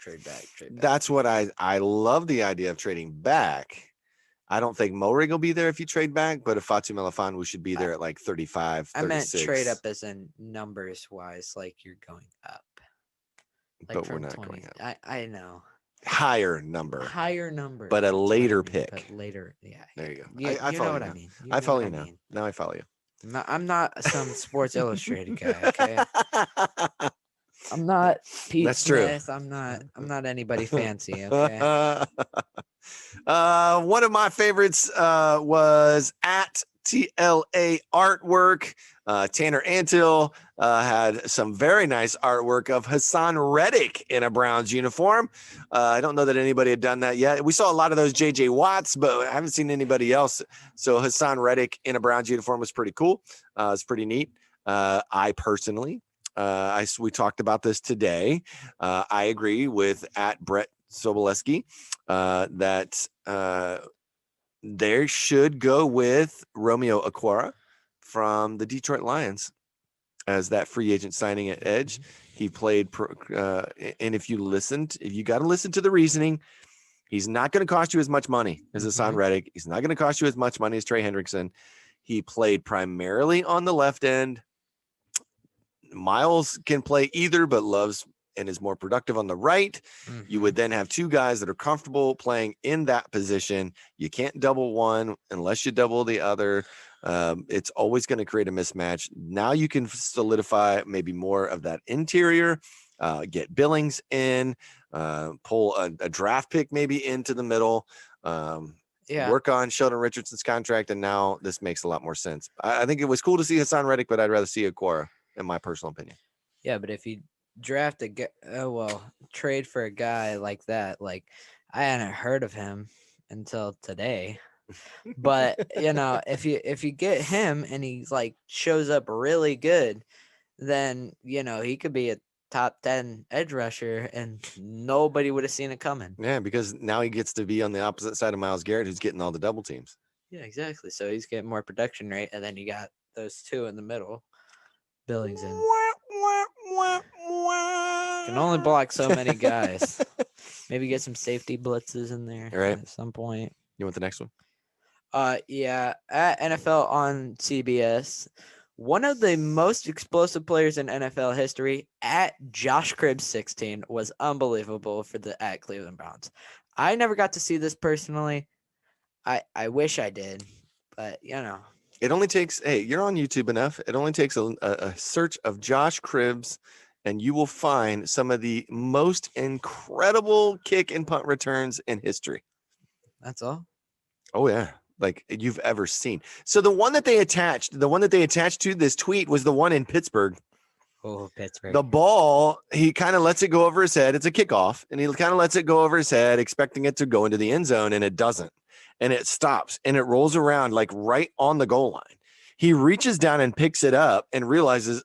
That's what I love the idea of trading back. I don't think Moehrig will be there if you trade back, but Afatu Melifonwu should be there at like 35, 36. I meant trade up as in numbers wise, like you're going up. Like but we're not 20. Going up. I know. Higher number. But a later pick. But later, yeah. There you go. I follow what I mean. I follow you now. Now I follow you. I'm not some Sports Illustrated guy, okay? I'm not Pete That's true. Smith. I'm not anybody fancy. Okay. One of my favorites was at TLA Artwork. Tanner Antil had some very nice artwork of Hassan Reddick in a Browns uniform. I don't know that anybody had done that yet. We saw a lot of those JJ Watts, but I haven't seen anybody else. So Hassan Reddick in a Browns uniform was pretty cool. It's pretty neat. I personally, we talked about this today. I agree with at Brett Soboleski that they should go with Romeo Okwara from the Detroit Lions as that free agent signing at edge. He played, and if you got to listen to the reasoning, he's not going to cost you as much money as Hassan Reddick. He's not going to cost you as much money as Trey Hendrickson. He played primarily on the left end. Miles can play either, but loves and is more productive on the right. You would then have two guys that are comfortable playing in that position. You can't double one unless you double the other. It's always going to create a mismatch. Now you can solidify maybe more of that interior, get Billings in, pull a draft pick maybe into the middle, work on Sheldon Richardson's contract. And now this makes a lot more sense. I think it was cool to see Hassan Reddick, but I'd rather see Okwara in my personal opinion. Yeah, but if you draft trade for a guy like that, like I hadn't heard of him until today. But if you get him and he's like shows up really good, then he could be a top 10 edge rusher and nobody would have seen it coming. Yeah, because now he gets to be on the opposite side of Myles Garrett, who's getting all the double teams. Yeah, exactly. So he's getting more production rate, and then you got those two in the middle. Billings in. Can only block so many guys. Maybe get some safety blitzes in there at some point. You want the next one? Yeah, at NFL on CBS, one of the most explosive players in NFL history at Josh Cribbs 16 was unbelievable for the at Cleveland Browns. I never got to see this personally. I wish I did, but It only takes, you're on YouTube enough. It only takes a search of Josh Cribbs, and you will find some of the most incredible kick and punt returns in history. That's all? Oh, yeah. Like you've ever seen. So the one that they attached to this tweet was the one in Pittsburgh. Oh, Pittsburgh. The ball, he kind of lets it go over his head. It's a kickoff, and he kind of lets it go over his head, expecting it to go into the end zone, and it doesn't. And it stops, and it rolls around like right on the goal line. He reaches down and picks it up and realizes,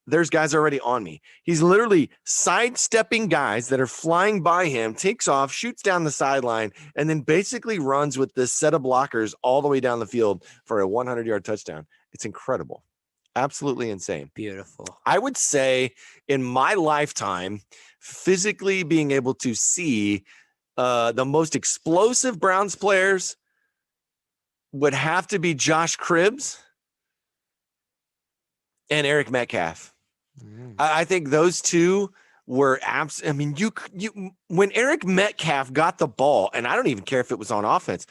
there's guys already on me. He's literally sidestepping guys that are flying by him, takes off, shoots down the sideline, and then basically runs with this set of blockers all the way down the field for a 100-yard touchdown. It's incredible. Absolutely insane. Beautiful. I would say in my lifetime, physically being able to see the most explosive Browns players would have to be Josh Cribbs and Eric Metcalf. I think those two were I mean, you when Eric Metcalf got the ball, and I don't even care if it was on offense,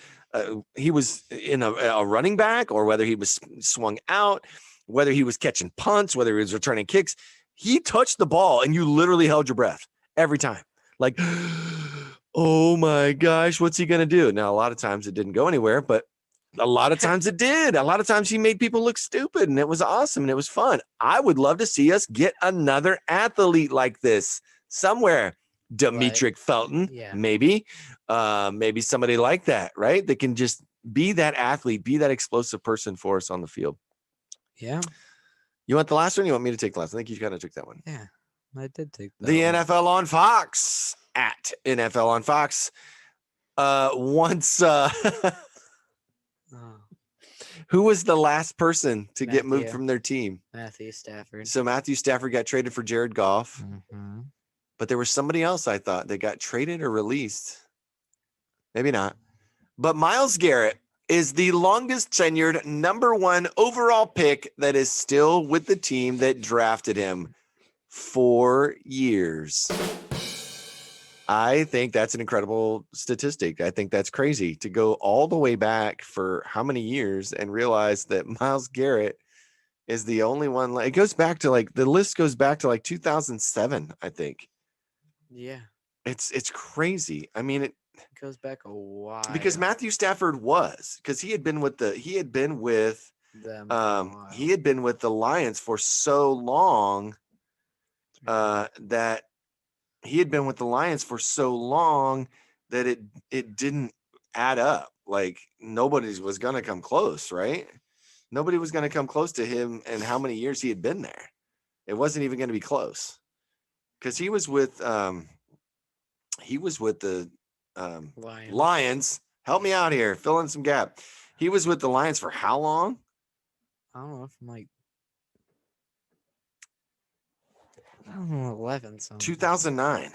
he was in a running back or whether he was swung out, whether he was catching punts, whether he was returning kicks, he touched the ball and you literally held your breath every time. Like, oh my gosh, what's he going to do? Now, a lot of times it didn't go anywhere, but a lot of times it did. A lot of times he made people look stupid, and it was awesome and it was fun. I would love to see us get another athlete like this somewhere. Demetric Felton, maybe somebody like that, right? That can just be that athlete, be that explosive person for us on the field. Yeah. You want the last one? You want me to take the last? I think you kind of took that one. Yeah, I did take that the one. NFL on Fox at NFL on Fox. Who was the last person to get moved from their team? Matthew Stafford. So Matthew Stafford got traded for Jared Goff. Mm-hmm. But there was somebody else I thought that got traded or released. Maybe not. But Myles Garrett is the longest tenured #1 overall pick that is still with the team that drafted him. 4 years. I think that's an incredible statistic. I think that's crazy to go all the way back for how many years and realize that Myles Garrett is the only one. It goes back to like the list goes back to like 2007, I think. Yeah, It's crazy. I mean, it goes back a while. because Matthew Stafford because he had been with them for a while. he had been with the Lions for so long that he had been with the Lions for so long that it didn't add up. Like nobody was going to come close, right? Nobody was going to come close to him and how many years he had been there. It wasn't even going to be close because he was with the Lions. Help me out here. Fill in some gap. He was with the Lions for how long? I don't know, from like 11 something. 2009.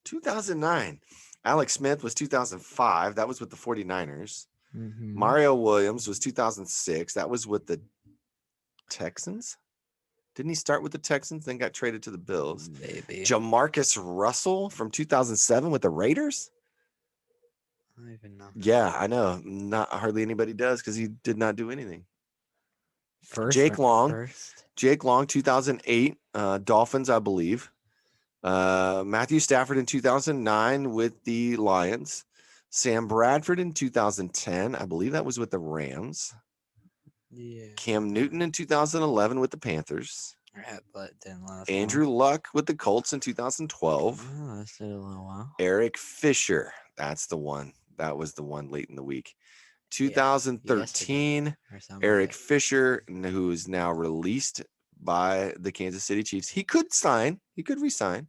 2009. Alex Smith was 2005. That was with the 49ers. Mm-hmm. Mario Williams was 2006. That was with the Texans. Didn't he start with the Texans, then got traded to the Bills? Maybe. Jamarcus Russell from 2007 with the Raiders? I don't even know. Yeah, I know. Not hardly anybody does because he did not do anything. Jake Long, 2008, Dolphins, I believe. Matthew Stafford in 2009 with the Lions. Sam Bradford in 2010. I believe that was with the Rams. Yeah. Cam Newton in 2011 with the Panthers. But didn't last Andrew Luck with the Colts in 2012. Oh, that's a little while. Eric Fisher. That's the one. That was the one late in the week. 2013, Eric Fisher, who is now released by the Kansas City Chiefs. He could sign. He could resign.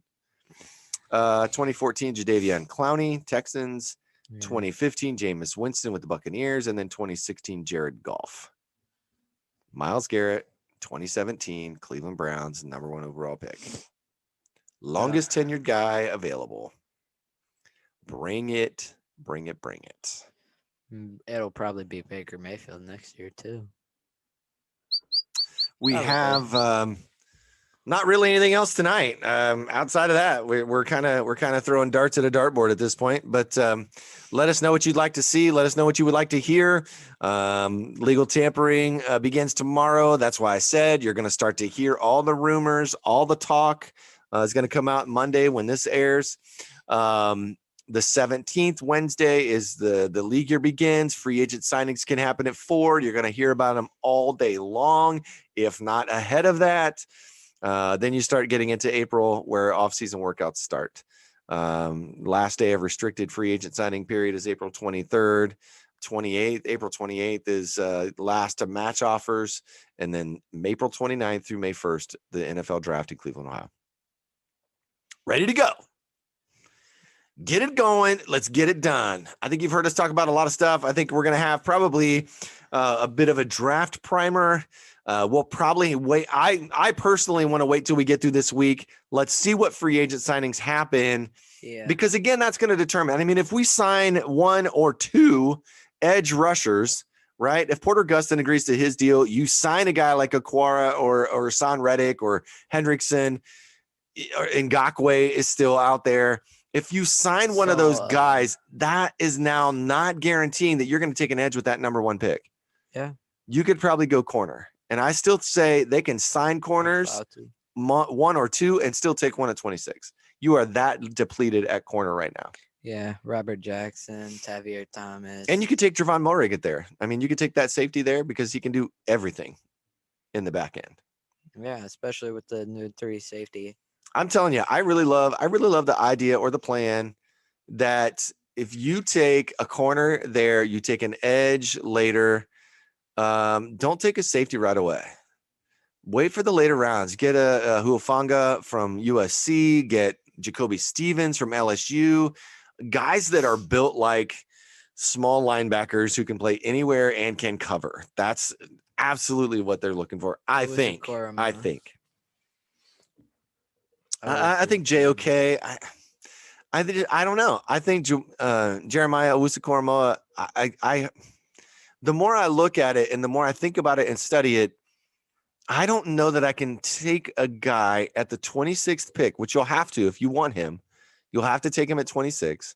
2014, Jadeveon Clowney, Texans. Yeah. 2015, Jameis Winston with the Buccaneers. And then 2016, Jared Goff. Myles Garrett, 2017, Cleveland Browns, #1 overall pick. Longest tenured guy available. Bring it. It'll probably be Baker Mayfield next year too. We have not really anything else tonight. Outside of that, we're kind of throwing darts at a dartboard at this point. But let us know what you'd like to see. Let us know what you would like to hear. Legal tampering begins tomorrow. That's why I said you're going to start to hear all the rumors, all the talk. Is going to come out Monday when this airs. The 17th, Wednesday, is the league year begins. Free agent signings can happen at 4. You're going to hear about them all day long, if not ahead of that. Then you start getting into April where off-season workouts start. Last day of restricted free agent signing period is April 23rd. 28th, April 28th is last of match offers. And then April 29th through May 1st, the NFL draft in Cleveland, Ohio. Ready to go. Get it going. Let's get it done. I think you've heard us talk about a lot of stuff. I think we're going to have probably a bit of a draft primer. We'll probably wait. I personally want to wait till we get through this week. Let's see what free agent signings happen. Yeah. Because again, that's going to determine. I mean, if we sign 1 or 2 edge rushers, right? If Porter Gustin agrees to his deal, you sign a guy like Aquara or Son Reddick or Hendrickson, or Ngakoue is still out there. If you sign one of those guys, that is now not guaranteeing that you're going to take an edge with that #1 pick. Yeah. You could probably go corner. And I still say they can sign corners 1 or 2 and still take one at 26. You are that depleted at corner right now. Yeah. Robert Jackson, Tavier Thomas. And you could take Javon Mulrigat there. I mean, you could take that safety there because he can do everything in the back end. Yeah, especially with the new 3 safety. I'm telling you, I really love the idea or the plan that if you take a corner there, you take an edge later. Don't take a safety right away. Wait for the later rounds. Get a Huafanga from USC. Get Jacoby Stevens from LSU. Guys that are built like small linebackers who can play anywhere and can cover. That's absolutely what they're looking for. I think. I think JOK. I don't know. I think Jeremiah Owusu-Koramoah. The more I look at it and the more I think about it and study it, I don't know that I can take a guy at the 26th pick, which you'll have to if you want him. You'll have to take him at 26.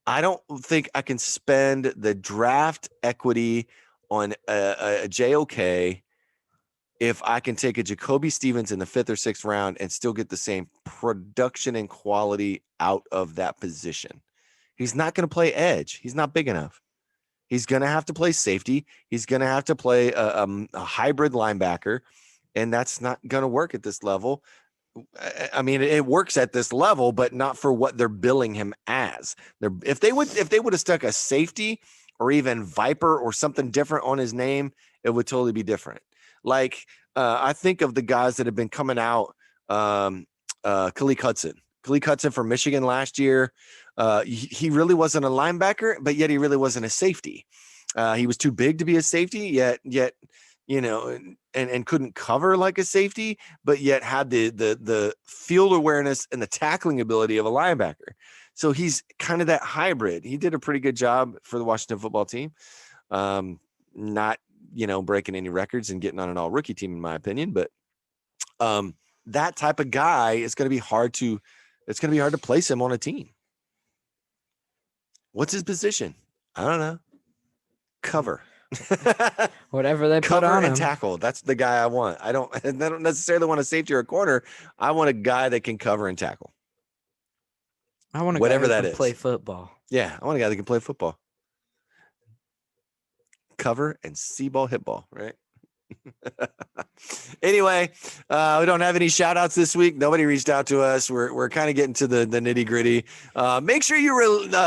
I don't think I can spend the draft equity on a JOK if I can take a Jacoby Stevens in the 5th or 6th round and still get the same production and quality out of that position. He's not going to play edge. He's not big enough. He's going to have to play safety. He's going to have to play a hybrid linebacker, and that's not going to work at this level. I mean, it works at this level, but not for what they're billing him as. If they would have stuck a safety or even Viper or something different on his name, it would totally be different. Like I think of the guys that have been coming out, Khaleke Hudson from Michigan last year. He really wasn't a linebacker, but yet he really wasn't a safety. He was too big to be a safety, yet you know, and couldn't cover like a safety, but yet had the field awareness and the tackling ability of a linebacker. So he's kind of that hybrid. He did a pretty good job for the Washington football team. Not, breaking any records and getting on an all rookie team, in my opinion, but that type of guy is going to be hard to place him on a team. What's his position? I don't know. Cover. Whatever they put Cover on and him. tackle. That's the guy I want. I don't necessarily want a safety or a corner. I want a guy that can cover and tackle. I want a Whatever guy who that can is. play football. Yeah, I want a guy that can play football. Cover and see ball, hit ball, right? Anyway, we don't have any shout outs this week. Nobody reached out to us. We're kind of getting to the nitty gritty. Make sure you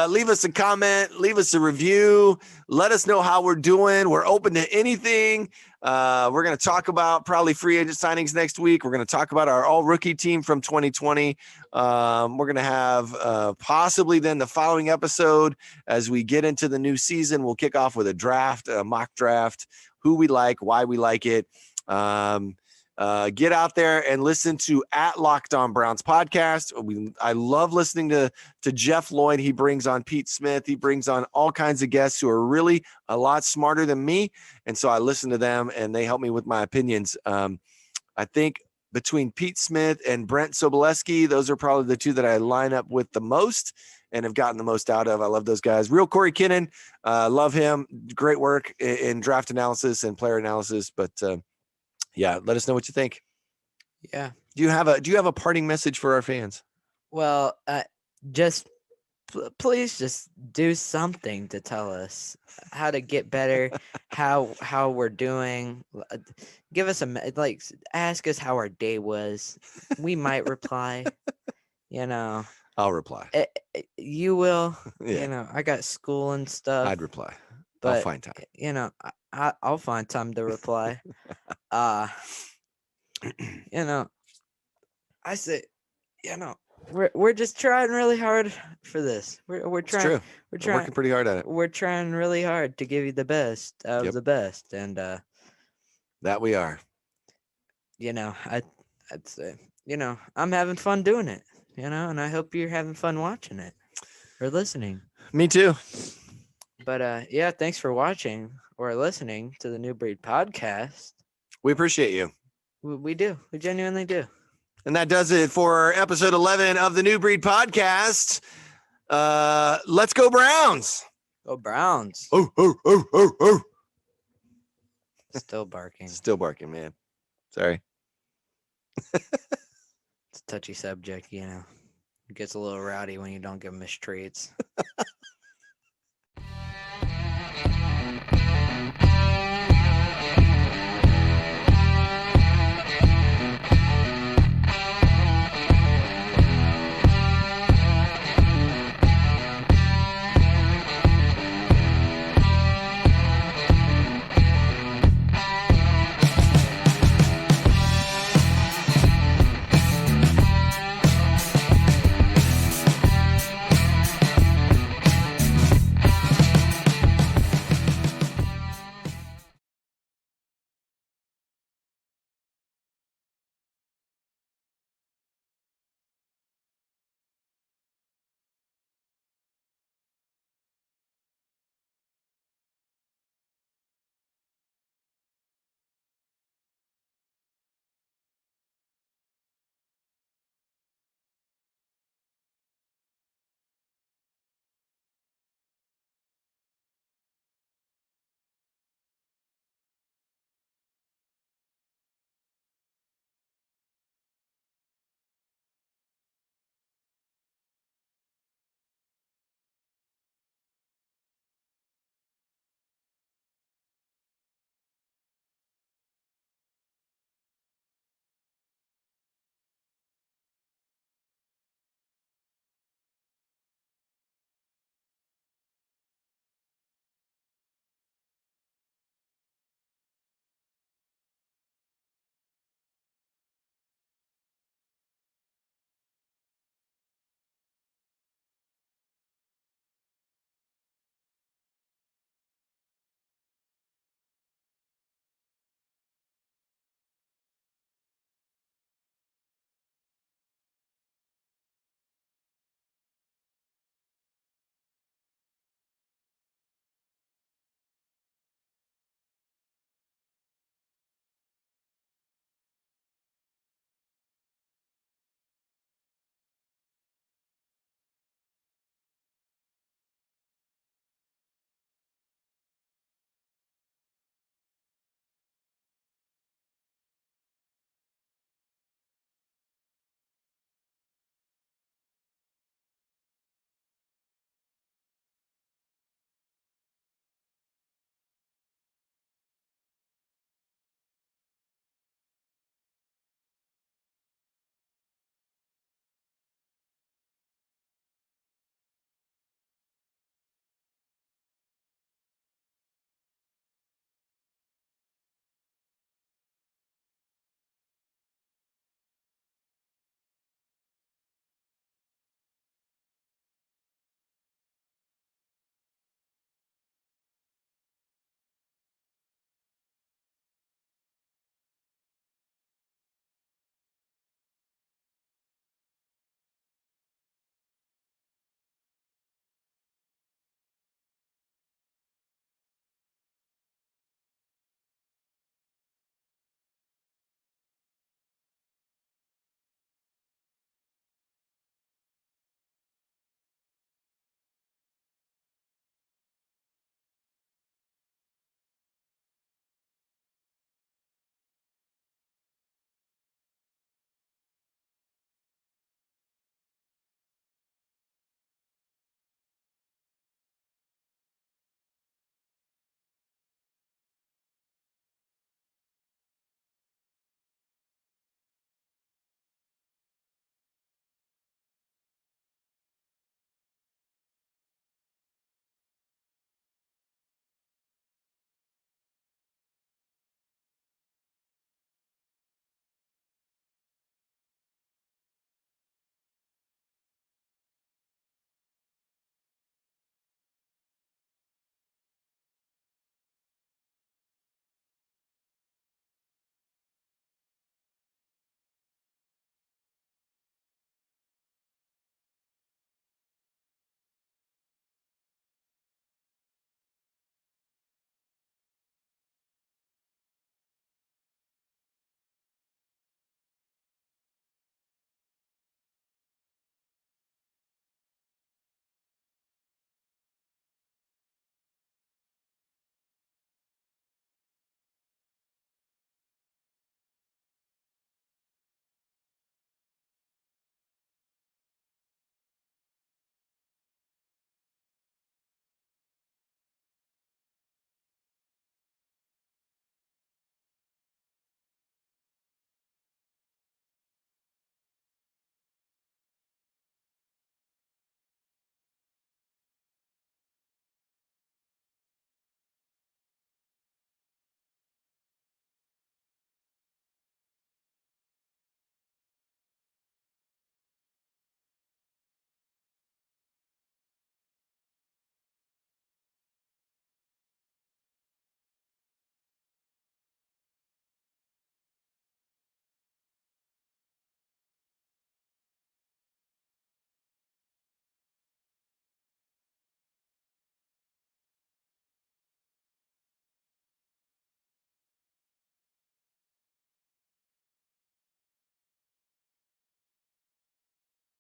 leave us a comment, leave us a review. Let us know how we're doing. We're open to anything. We're going to talk about probably free agent signings next week. We're going to talk about our all rookie team from 2020. We're going to have possibly then the following episode as we get into the new season. We'll kick off with a draft, a mock draft, who we like, why we like it. Get out there and listen to at Locked On Browns podcast. I love listening to Jeff Lloyd. He brings on Pete Smith. He brings on all kinds of guests who are really a lot smarter than me. And so I listen to them and they help me with my opinions. I think between Pete Smith and Brent Sobolewski, those are probably the two that I line up with the most and have gotten the most out of. I love those guys. Real Corey Kinnan, love him. Great work in draft analysis and player analysis. But yeah, let us know what you think. Yeah. Do you have a parting message for our fans? Well, please just do something to tell us how to get better, how we're doing. Give us ask us how our day was. We might reply. I'll reply. You will. Yeah. I got school and stuff. I'd reply. But, I'll find time. I'll find time to reply. I say, we're just trying really hard for this. We're trying. It's true. We're I'm working pretty hard at it. We're trying really hard to give you the best of the best, and that we are. I'd say, I'm having fun doing it. And I hope you're having fun watching it or listening. Me too. But yeah, thanks for watching or listening to the New Breed podcast. We appreciate you. We do. We genuinely do. And that does it for episode 11 of the New Breed podcast. Let's go Browns. Go Browns. Oh. Still barking. Still barking, man. Sorry. It's a touchy subject, It gets a little rowdy when you don't give them treats.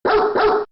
Woo!